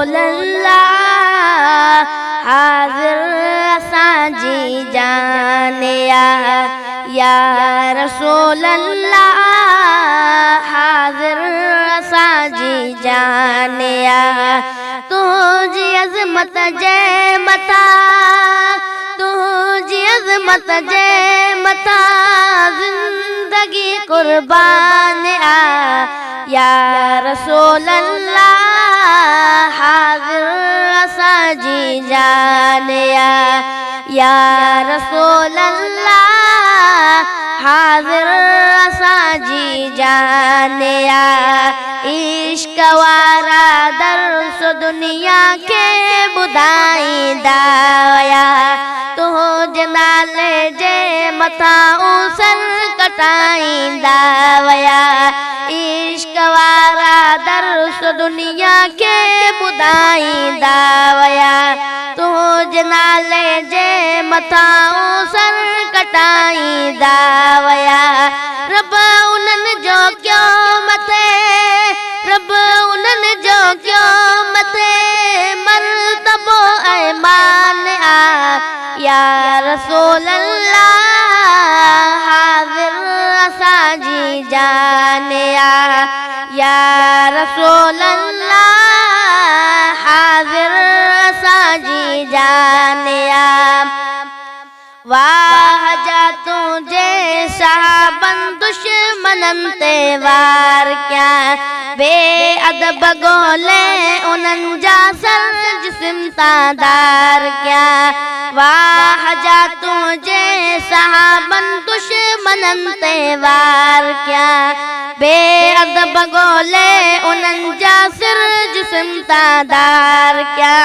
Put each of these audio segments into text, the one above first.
रसूल अल्लाह हाज़िर असांजी जान या रसूल अल्लाह हाज़िर असांजी जान तुझी अज़मत जे मथा तुझी अज़मत जे मथा ज़िंदगी कुर्बान या रसूल अल्लाह हाज़िर असांजी जान या रसूल अल्लाह हाज़िर असांजी जान इश्क वारा दर्स दुनिया के ॿुधाईंदा हुया तुंहिंजे नाले जे मथां उसर कटाईंदा हुया इश्क वारा दर्स दुनिया के ॿुधाईंदा हुया तुंहिंजे नाले जे मथां उसर कटाईंदा हुया रब उन्हनि जो कयो मथे रब उन्हनि जो कयो मथे मर्तबो ऐं मान या रसूल अल्लाह हाज़िर असांजी जान या रसूल अल्लाह हाज़िर असांजी जान वाह जा तुझे साहबन दुश्मनन ते वार क्या बेअदब गोले उन्हनि जा सर जिस्म तादार क्या वाह जा तुझे साहबन दुश्मनन ते वार क्या बेअदब गोले उन्हनि जा सर जिस्म तादार क्या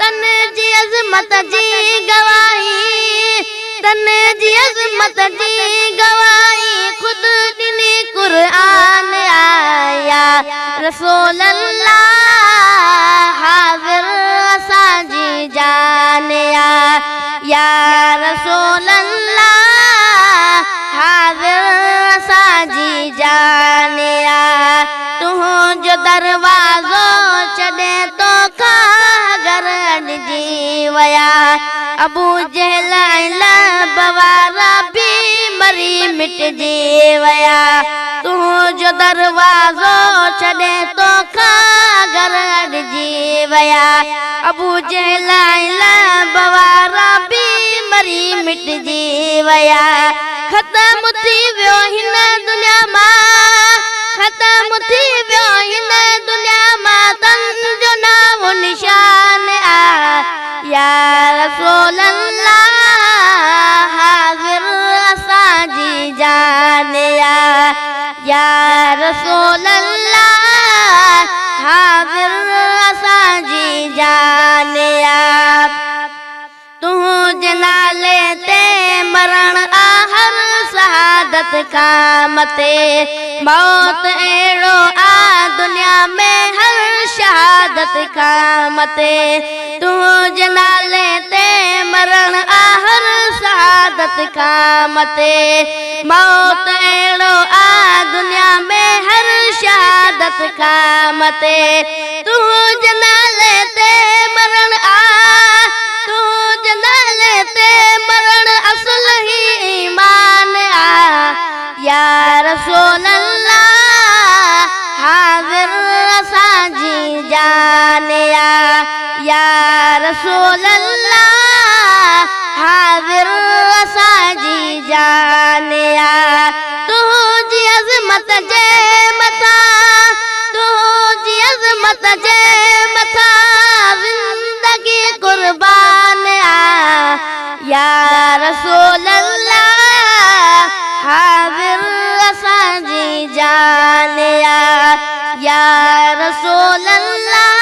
तन जी अज़मत जी गवाही तन जी अज़मत जी गवाही खुद दिनी कुरान आया रसूल अल्लाह हाज़िर असांजी जान या रसूल अल्लाह हाज़िर असांजी जान तुंहिंजो दरवाज़ो छॾे तोखां घर अॾिजी विया अबू जहल लब वारा भी मरी मिटजी विया तुंहिंजो दरवाज़ो छॾे तोखां घर अॾिजी विया अबू जहल लब वारा भी मरी मिटजी विया ख़तम थी वियो हिन दुनिया मां ख़तम थी वियो हिन दुनिया मां तुंहिंजो नाम निशान या रसूल अल्लाह हाज़िर असांजी जान या रसूल अल्लाह हाज़िर असांजी जान तुंहिंजे नाले ते मरण हर शहादत खां मथे मौत अहिड़ो दुनिया में हर शहादत खां मथे तुंहिंजे नाले ते मरण हर शहादत खां मथे मौत अहिड़ो दुनिया में हर शहादत खां मथे तुंहिंजे नाले ते मरण तुंहिंजे नाले ते मरण असुल ही ईमान या रसूल अल्लाह हाज़िर असांजी जान या रसूल अल्लाह हाज़िर असांजी जान तुंहिंजी अज़मत जे मथा तुंहिंजी अज़मत जे मथा ज़िंदगी कुर्बान या रसूल अल्लाह हाज़िर असांजी जान या रसूल अल्लाह